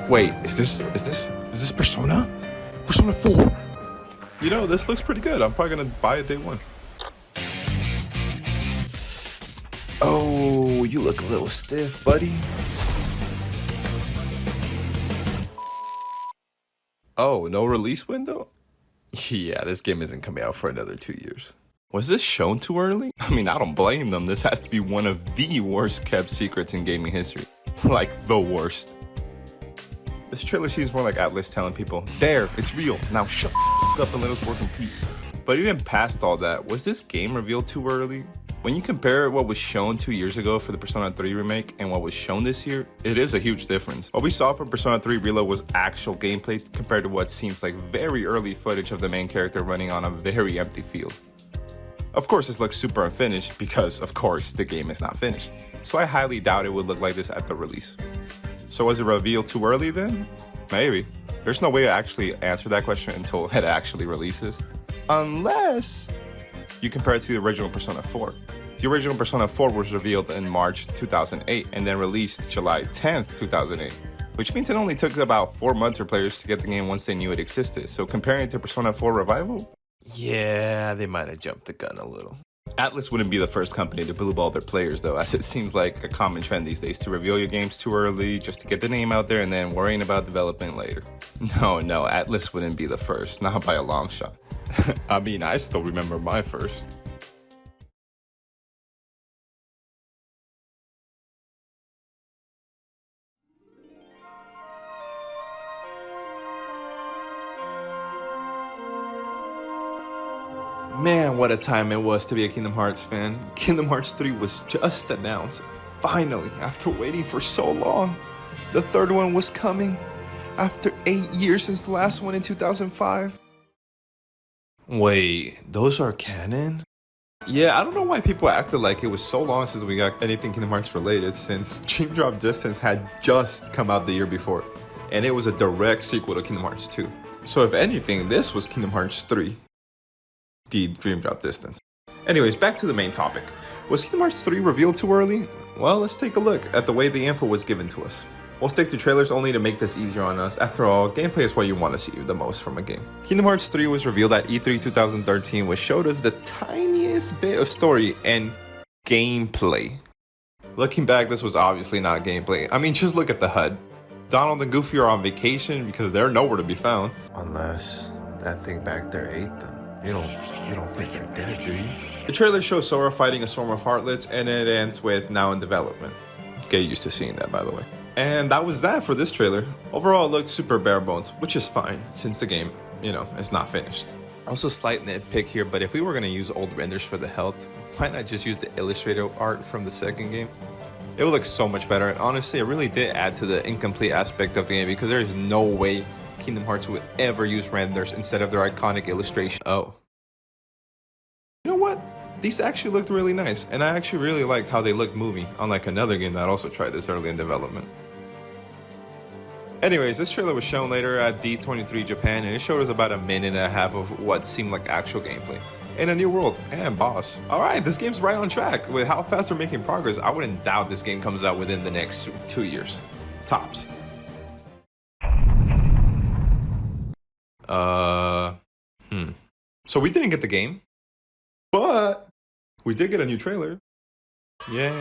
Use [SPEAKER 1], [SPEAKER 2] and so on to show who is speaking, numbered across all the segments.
[SPEAKER 1] Wait, is this Persona? Persona 4? You know, this looks pretty good. I'm probably gonna buy it day one. Oh, you look a little stiff, buddy. Oh, no release window? Yeah, this game isn't coming out for another 2 years. Was this shown too early? I mean, I don't blame them. This has to be one of the worst kept secrets in gaming history. Like, the worst. This trailer seems more like Atlus telling people, there, it's real. Now shut the up and let us work in peace. But even past all that, was this game revealed too early? When you compare what was shown 2 years ago for the Persona 3 remake and what was shown this year, it is a huge difference. What we saw from Persona 3 Reload was actual gameplay compared to what seems like very early footage of the main character running on a very empty field. Of course, this looks super unfinished because, of course, the game is not finished. So I highly doubt it would look like this at the release. So was it revealed too early then? Maybe. There's no way to actually answer that question until it actually releases. Unless you compare it to the original Persona 4. The original Persona 4 was revealed in March 2008 and then released July 10th, 2008. Which means it only took about 4 months for players to get the game once they knew it existed. So comparing it to Persona 4 Revival? Yeah, they might have jumped the gun a little. Atlus wouldn't be the first company to blueball their players though, as it seems like a common trend these days to reveal your games too early just to get the name out there and then worrying about development later. No, Atlus wouldn't be the first, not by a long shot. I mean, I still remember my first. Man, what a time it was to be a Kingdom Hearts fan. Kingdom Hearts 3 was just announced. Finally, after waiting for so long. The third one was coming after 8 years since the last one in 2005. Wait, those are canon? Yeah, I don't know why people acted like it was so long since we got anything Kingdom Hearts related, since Dream Drop Distance had just come out the year before. And it was a direct sequel to Kingdom Hearts 2. So if anything, this was Kingdom Hearts 3. The Dream Drop Distance. Anyways, back to the main topic. Was Kingdom Hearts 3 revealed too early? Well, let's take a look at the way the info was given to us. We'll stick to trailers only to make this easier on us. After all, gameplay is what you want to see the most from a game. Kingdom Hearts 3 was revealed at E3 2013, which showed us the tiniest bit of story and gameplay. Looking back, this was obviously not gameplay. I mean, just look at the HUD. Donald and Goofy are on vacation because they're nowhere to be found. Unless that thing back there ate them. You don't think they're dead, do you? The trailer shows Sora fighting a swarm of heartlets, and it ends with now in development. Get used to seeing that, by the way. And that was that for this trailer. Overall, it looked super bare bones, which is fine, since the game, is not finished. Also, slight nitpick here, but if we were going to use old renders for the health, why not just use the illustrated art from the second game? It would look so much better, and honestly, it really did add to the incomplete aspect of the game, because there is no way Kingdom Hearts would ever use renders instead of their iconic illustration. Oh. You know what? These actually looked really nice, and I actually really liked how they looked moving, unlike another game that also tried this early in development. Anyways, this trailer was shown later at D23 Japan, and it showed us about a minute and a half of what seemed like actual gameplay. In a new world, and boss. Alright, this game's right on track. With how fast they're making progress, I wouldn't doubt this game comes out within the next 2 years. Tops. So we didn't get the game, but we did get a new trailer. Yay.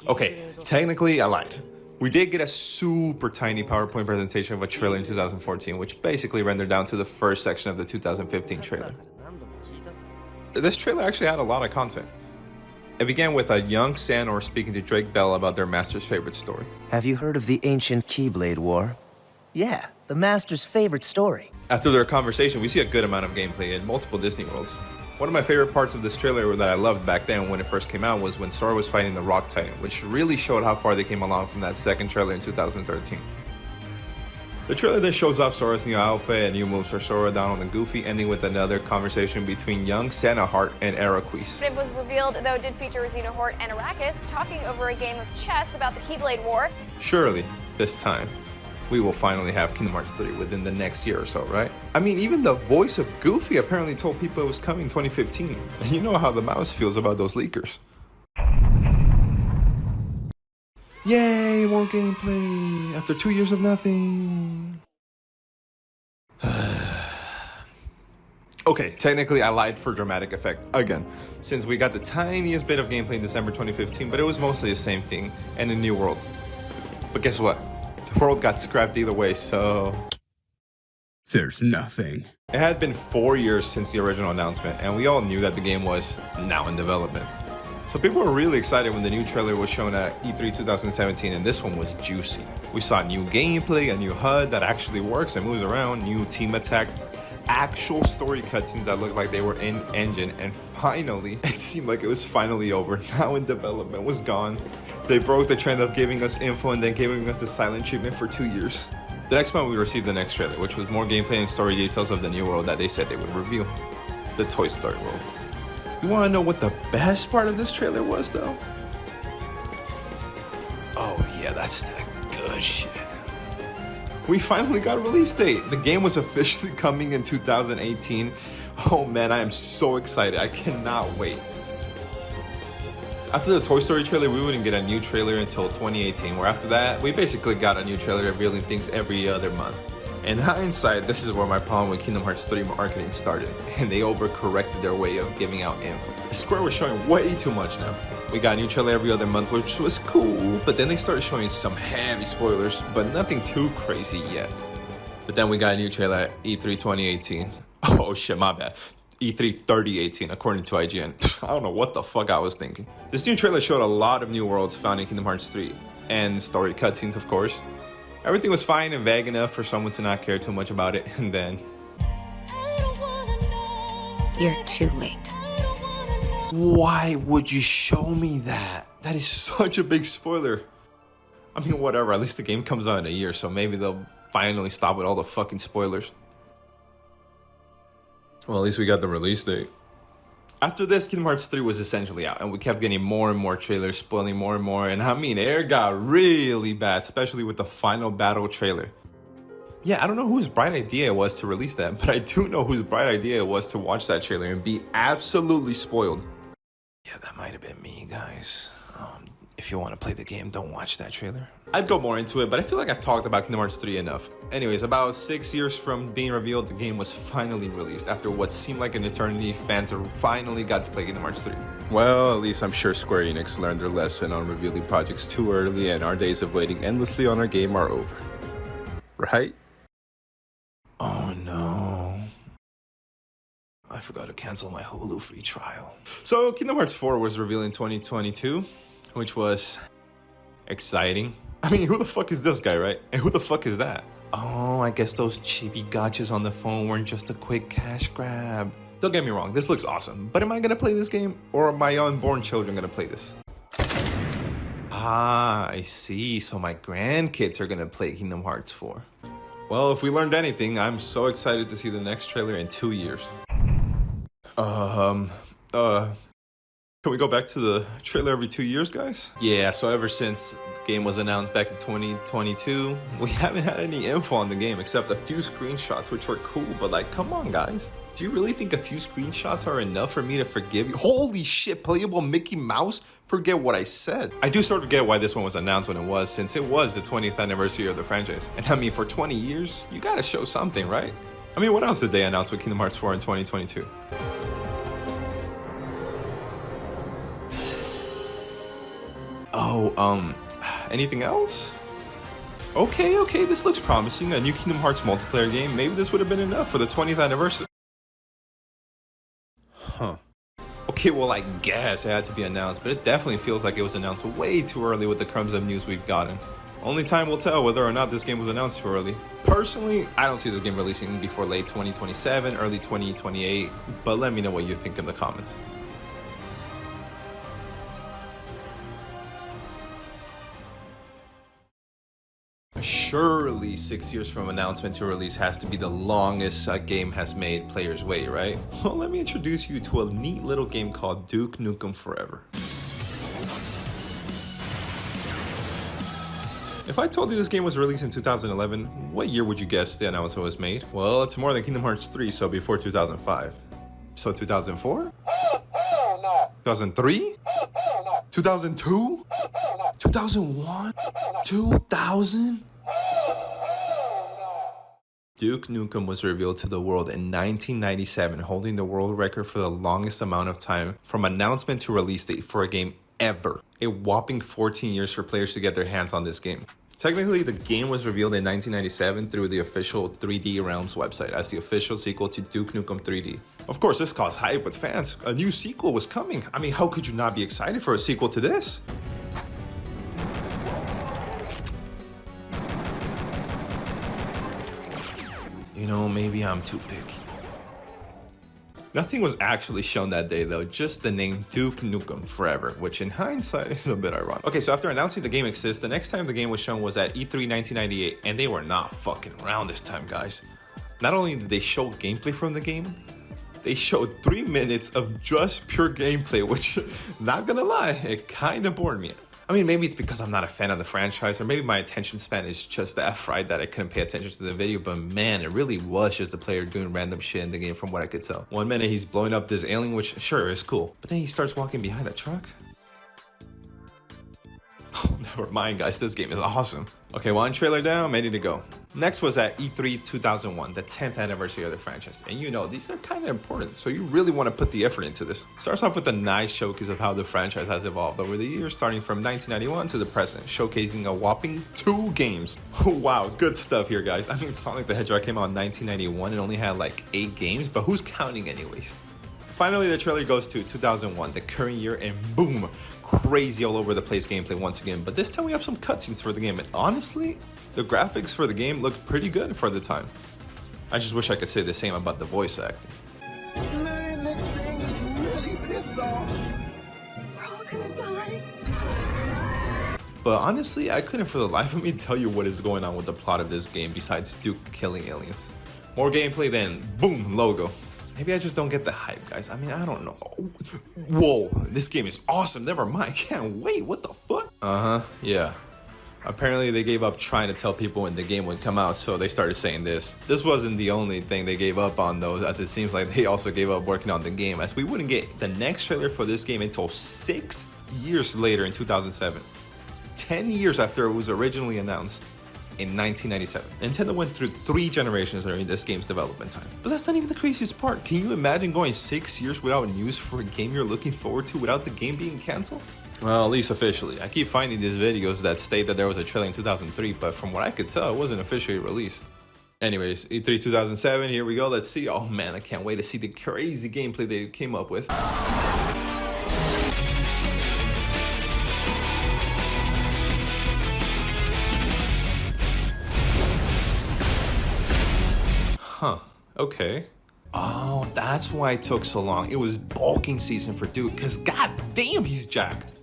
[SPEAKER 1] Okay, technically I lied. We did get a super tiny PowerPoint presentation of a trailer in 2014, which basically rendered down to the first section of the 2015 trailer. This trailer actually had a lot of content. It began with a young Sanor speaking to Drake Bell about their master's favorite story.
[SPEAKER 2] Have you heard of the ancient Keyblade War? Yeah, the master's favorite story.
[SPEAKER 1] After their conversation, we see a good amount of gameplay in multiple Disney worlds. One of my favorite parts of this trailer that I loved back then when it first came out was when Sora was fighting the Rock Titan, which really showed how far they came along from that second trailer in 2013. The trailer then shows off Sora's new outfit and new moves for Sora, Donald, and Goofy, ending with another conversation between young Santa Heart and Araquis.
[SPEAKER 3] It was revealed, though it did feature Xenohort and Arrakis talking over a game of chess about the Keyblade War.
[SPEAKER 1] Surely, this time, we will finally have Kingdom Hearts 3 within the next year or so, right? I mean, even the voice of Goofy apparently told people it was coming 2015. And you know how the mouse feels about those leakers. Yay, more gameplay after 2 years of nothing. Okay, technically I lied for dramatic effect again, since we got the tiniest bit of gameplay in December 2015, but it was mostly the same thing and a new world. But guess what? The world got scrapped either way, so
[SPEAKER 4] There's nothing.
[SPEAKER 1] it had been 4 years since the original announcement, and we all knew that the game was now in development. So people were really excited when the new trailer was shown at E3 2017, and this one was juicy. We saw new gameplay, a new HUD that actually works and moves around, new team attacks, actual story cutscenes that looked like they were in engine, and finally, it seemed like it was finally over. Now in development was gone. They broke the trend of giving us info and then giving us the silent treatment for 2 years. The next month we received the next trailer, which was more gameplay and story details of the new world that they said they would reveal. The Toy Story world. You wanna know what the best part of this trailer was though? Oh yeah, that's that good shit. We finally got a release date. The game was officially coming in 2018. Oh man, I am so excited. I cannot wait. After the Toy Story trailer, we wouldn't get a new trailer until 2018, where after that, we basically got a new trailer revealing things every other month. In hindsight, this is where my problem with Kingdom Hearts 3 marketing started, and they overcorrected their way of giving out info. Square was showing way too much now. We got a new trailer every other month, which was cool, but then they started showing some heavy spoilers, but nothing too crazy yet. But then we got a new trailer at E3 2018. Oh shit, my bad. E3 3018, according to IGN. I don't know what the fuck I was thinking. This new trailer showed a lot of new worlds found in Kingdom Hearts 3, and story cutscenes, of course. Everything was fine and vague enough for someone to not care too much about it, and then...
[SPEAKER 5] You're too late.
[SPEAKER 1] Why would you show me that? That is such a big spoiler. I mean, whatever, at least the game comes out in a year, so maybe they'll finally stop with all the fucking spoilers. Well, at least we got the release date. After this, Kingdom Hearts 3 was essentially out, and we kept getting more and more trailers, spoiling more and more, and I mean, it got really bad, especially with the final battle trailer. Yeah, I don't know whose bright idea it was to release that, but I do know whose bright idea it was to watch that trailer and be absolutely spoiled. Yeah, that might have been me, guys. If you want to play the game, don't watch that trailer. I'd go more into it, but I feel like I've talked about Kingdom Hearts 3 enough. Anyways, about 6 years from being revealed, the game was finally released. After what seemed like an eternity, fans finally got to play Kingdom Hearts 3. Well, at least I'm sure Square Enix learned their lesson on revealing projects too early, and our days of waiting endlessly on our game are over. Right? Oh no. I forgot to cancel my Hulu free trial. So, Kingdom Hearts 4 was revealed in 2022, which was exciting. I mean, who the fuck is this guy, right? And who the fuck is that? Oh, I guess those cheapy gotchas on the phone weren't just a quick cash grab. Don't get me wrong, this looks awesome, but am I gonna play this game, or are my unborn children gonna play this? Ah, I see, so my grandkids are gonna play Kingdom Hearts 4. Well, if we learned anything, I'm so excited to see the next trailer in 2 years. Can we go back to the trailer every 2 years, guys? Yeah, so ever since the game was announced back in 2022, we haven't had any info on the game except a few screenshots, which were cool, but like, come on, guys. Do you really think a few screenshots are enough for me to forgive you? Holy shit, playable Mickey Mouse? Forget what I said. I do sort of get why this one was announced when it was, since it was the 20th anniversary of the franchise. And I mean, for 20 years, you gotta show something, right? I mean, what else did they announce with Kingdom Hearts 4 in 2022? Oh, anything else? Okay, this looks promising. A new Kingdom Hearts multiplayer game. Maybe this would have been enough for the 20th anniversary. Huh. Okay, well, I guess it had to be announced, but it definitely feels like it was announced way too early with the crumbs of news we've gotten. Only time will tell whether or not this game was announced too early. Personally, I don't see this game releasing before late 2027, early 2028, but let me know what you think in the comments. Surely 6 years from announcement to release has to be the longest a game has made players wait, right? Well, let me introduce you to a neat little game called Duke Nukem Forever. If I told you this game was released in 2011, what year would you guess the announcement was made? Well, it's more than Kingdom Hearts 3, so before 2005. So 2004? 2003? 2002? 2001? 2000? Duke Nukem was revealed to the world in 1997, holding the world record for the longest amount of time from announcement to release date for a game ever. A whopping 14 years for players to get their hands on this game. Technically, the game was revealed in 1997 through the official 3D Realms website as the official sequel to Duke Nukem 3D. Of course, this caused hype with fans. A new sequel was coming. I mean, how could you not be excited for a sequel to this? You know, maybe I'm too picky. Nothing was actually shown that day though, just the name Duke Nukem Forever, which in hindsight is a bit ironic. Okay, so after announcing the game exists, the next time the game was shown was at E3 1998, and they were not fucking around this time, guys. Not only did they show gameplay from the game, they showed 3 minutes of just pure gameplay, which, not gonna lie, it kinda bored me. I mean, maybe it's because I'm not a fan of the franchise, or maybe my attention span is just that fried that I couldn't pay attention to the video, but man, it really was just a player doing random shit in the game from what I could tell. One minute he's blowing up this alien, which sure is cool, but then he starts walking behind a truck. Oh, never mind guys, this game is awesome. Okay, one trailer down, ready to go. Next was at E3 2001, the 10th anniversary of the franchise. And you know, these are kind of important, so you really want to put the effort into this. Starts off with a nice showcase of how the franchise has evolved over the years, starting from 1991 to the present, showcasing a whopping 2 games. Wow, good stuff here, guys. I mean, Sonic the Hedgehog came out in 1991 and only had like 8 games, but who's counting anyways? Finally, the trailer goes to 2001, the current year, and boom, crazy all over the place gameplay once again. But this time we have some cutscenes for the game, and honestly, the graphics for the game looked pretty good for the time. I just wish I could say the same about the voice acting.
[SPEAKER 6] Man, this thing is really pissed off.
[SPEAKER 5] We're all gonna die.
[SPEAKER 1] But honestly, I couldn't for the life of me tell you what is going on with the plot of this game besides Duke killing aliens. More gameplay than boom, logo. Maybe I just don't get the hype, guys. I mean, I don't know. Whoa, this game is awesome. Never mind. Can't wait. What the fuck? Yeah. Apparently, they gave up trying to tell people when the game would come out, so they started saying this. This wasn't the only thing they gave up on, though, as it seems like they also gave up working on the game, as we wouldn't get the next trailer for this game until 6 years later in 2007. 10 years after it was originally announced. In 1997. Nintendo went through 3 generations during this game's development time. But that's not even the craziest part. Can you imagine going 6 years without news for a game you're looking forward to without the game being cancelled? Well, at least officially. I keep finding these videos that state that there was a trailer in 2003, but from what I could tell, it wasn't officially released. Anyways, E3 2007, here we go. Let's see. Oh man, I can't wait to see the crazy gameplay they came up with. Huh, okay. Oh, that's why it took so long. It was bulking season for Duke, because goddamn he's jacked.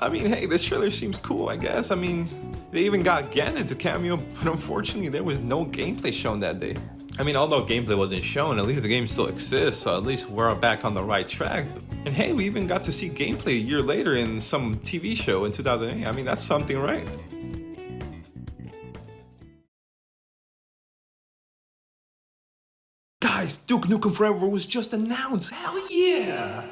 [SPEAKER 1] I mean, hey, this trailer seems cool, I guess. I mean, they even got Ganon to cameo, but unfortunately there was no gameplay shown that day. I mean, although gameplay wasn't shown, at least the game still exists, so at least we're back on the right track. And hey, we even got to see gameplay a year later in some TV show in 2008. I mean, that's something, right? Guys, Duke Nukem Forever was just announced. Hell yeah!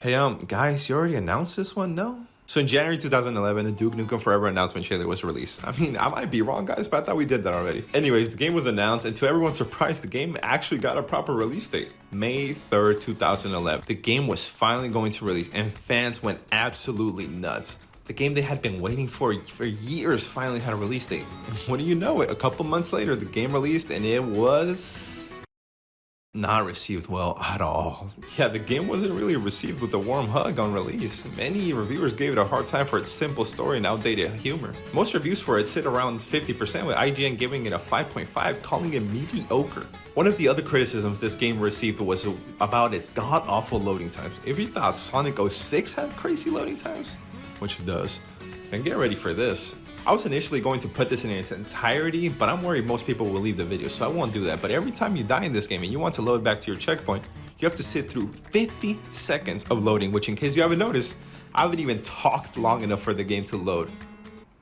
[SPEAKER 1] Hey, guys, you already announced this one, no? So in January 2011, the Duke Nukem Forever announcement trailer was released. I mean, I might be wrong, guys, but I thought we did that already. Anyways, the game was announced, and to everyone's surprise, the game actually got a proper release date. May 3rd, 2011. The game was finally going to release, and fans went absolutely nuts. The game they had been waiting for years finally had a release date. And what do you know it? A couple months later, the game released, and it was not received well at all. Yeah, the game wasn't really received with a warm hug on release. Many reviewers gave it a hard time for its simple story and outdated humor. Most reviews for it sit around 50%, with IGN giving it a 5.5, calling it mediocre. One of the other criticisms this game received was about its god-awful loading times. If you thought Sonic 06 had crazy loading times, which it does, then get ready for this. I was initially going to put this in its entirety, but I'm worried most people will leave the video, so I won't do that. But every time you die in this game and you want to load back to your checkpoint, you have to sit through 50 seconds of loading, which in case you haven't noticed, I haven't even talked long enough for the game to load.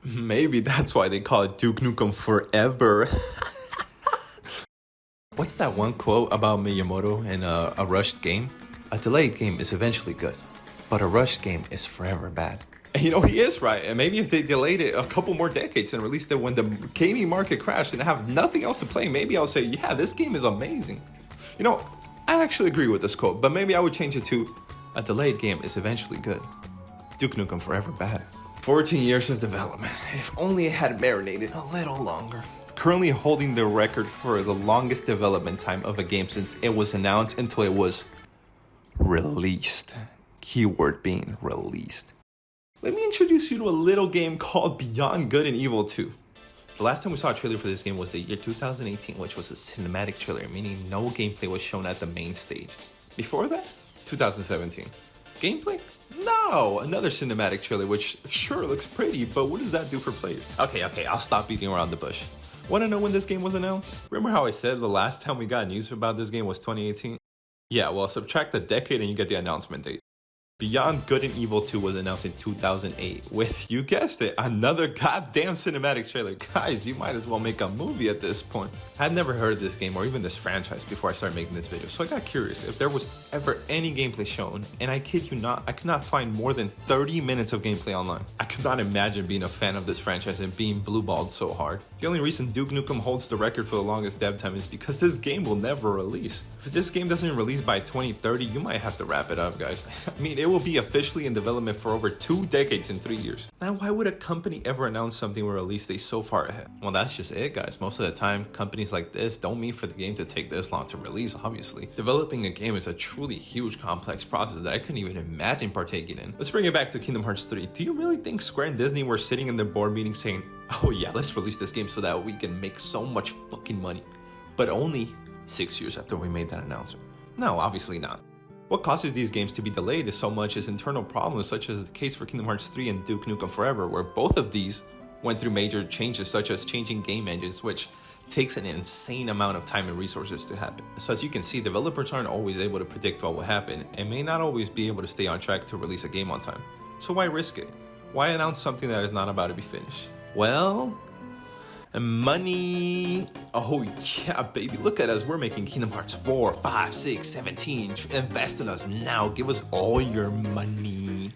[SPEAKER 1] Maybe that's why they call it Duke Nukem Forever. What's that one quote about Miyamoto in a rushed game? A delayed game is eventually good, but a rushed game is forever bad. And you know, he is right. And maybe if they delayed it a couple more decades and released it when the gaming market crashed and have nothing else to play, maybe I'll say, yeah, this game is amazing. You know, I actually agree with this quote, but maybe I would change it to, a delayed game is eventually good. Duke Nukem Forever bad. 14 years of development. If only it had marinated a little longer. Currently holding the record for the longest development time of a game since it was announced until it was released. Keyword being released. Let me introduce you to a little game called Beyond Good and Evil 2. The last time we saw a trailer for this game was the year 2018, which was a cinematic trailer, meaning no gameplay was shown at the main stage. Before that, 2017. Gameplay? No! Another cinematic trailer, which sure looks pretty, but what does that do for players? Okay, I'll stop beating around the bush. Wanna know when this game was announced? Remember how I said the last time we got news about this game was 2018? Yeah, well, subtract a decade and you get the announcement date. Beyond Good and Evil 2 was announced in 2008 with, you guessed it, another goddamn cinematic trailer. Guys, you might as well make a movie at this point. I had never heard of this game or even this franchise before I started making this video, so I got curious if there was ever any gameplay shown, and I kid you not, I could not find more than 30 minutes of gameplay online. I could not imagine being a fan of this franchise and being blue-balled so hard. The only reason Duke Nukem holds the record for the longest dev time is because this game will never release. If this game doesn't release by 2030, you might have to wrap it up, guys. I mean, it will be officially in development for over 2 decades in 3 years. Now, why would a company ever announce something with a release date so far ahead? Well, that's just it, guys. Most of the time, companies like this don't mean for the game to take this long to release, obviously. Developing a game is a truly huge, complex process that I couldn't even imagine partaking in. Let's bring it back to Kingdom Hearts 3. Do you really think Square and Disney were sitting in their board meeting saying, oh yeah, let's release this game so that we can make so much fucking money? But only 6 years after we made that announcement. No, obviously not. What causes these games to be delayed is so much as internal problems, such as the case for Kingdom Hearts 3 and Duke Nukem Forever, where both of these went through major changes, such as changing game engines, which takes an insane amount of time and resources to happen. So as you can see, developers aren't always able to predict what will happen and may not always be able to stay on track to release a game on time. So why risk it? Why announce something that is not about to be finished? Well, money. Oh yeah, baby, look at us. We're making Kingdom Hearts 4, 5, 6, 17. Invest in us now. Give us all your money.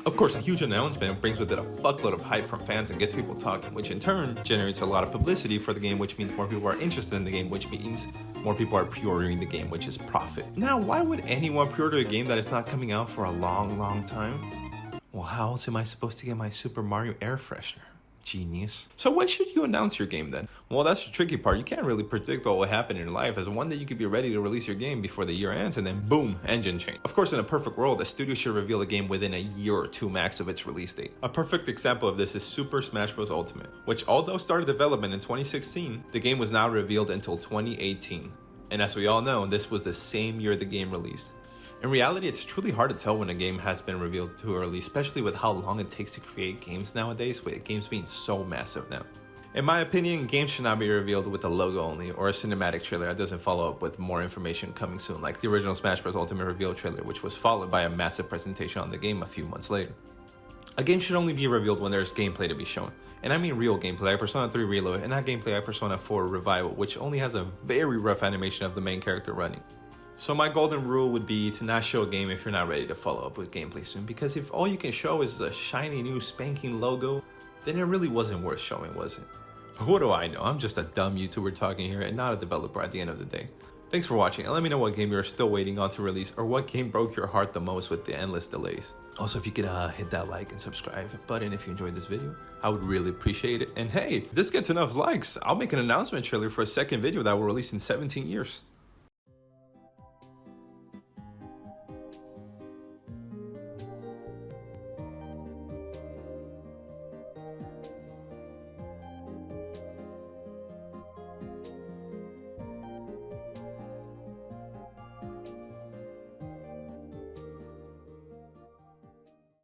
[SPEAKER 1] Of course, a huge announcement brings with it a fuckload of hype from fans and gets people talking, which in turn generates a lot of publicity for the game, which means more people are interested in the game, which means more people are pre-ordering the game, which is profit. Now, why would anyone pre-order a game that is not coming out for a long time? Well, how else am I supposed to get my Super Mario air freshener? Genius. So when should you announce your game then? Well, that's the tricky part. You can't really predict what will happen in life, as one day you could be ready to release your game before the year ends and then boom, engine change. Of course, in a perfect world, a studio should reveal a game within a year or two max of its release date. A perfect example of this is Super Smash Bros. Ultimate, which although started development in 2016, the game was not revealed until 2018. And as we all know, this was the same year the game released. In reality, it's truly hard to tell when a game has been revealed too early, especially with how long it takes to create games nowadays, with games being so massive now. In my opinion, games should not be revealed with a logo only, or a cinematic trailer that doesn't follow up with more information coming soon, like the original Smash Bros. Ultimate reveal trailer, which was followed by a massive presentation on the game a few months later. A game should only be revealed when there's gameplay to be shown. And I mean real gameplay like Persona 3 Reload, and not gameplay like Persona 4 Revival, which only has a very rough animation of the main character running. So my golden rule would be to not show a game if you're not ready to follow up with gameplay soon, because if all you can show is a shiny new spanking logo, then it really wasn't worth showing, was it? But what do I know? I'm just a dumb YouTuber talking here and not a developer at the end of the day. Thanks for watching, and let me know what game you're still waiting on to release, or what game broke your heart the most with the endless delays. Also, if you could hit that like and subscribe button if you enjoyed this video, I would really appreciate it. And hey, if this gets enough likes, I'll make an announcement trailer for a second video that will release in 17 years.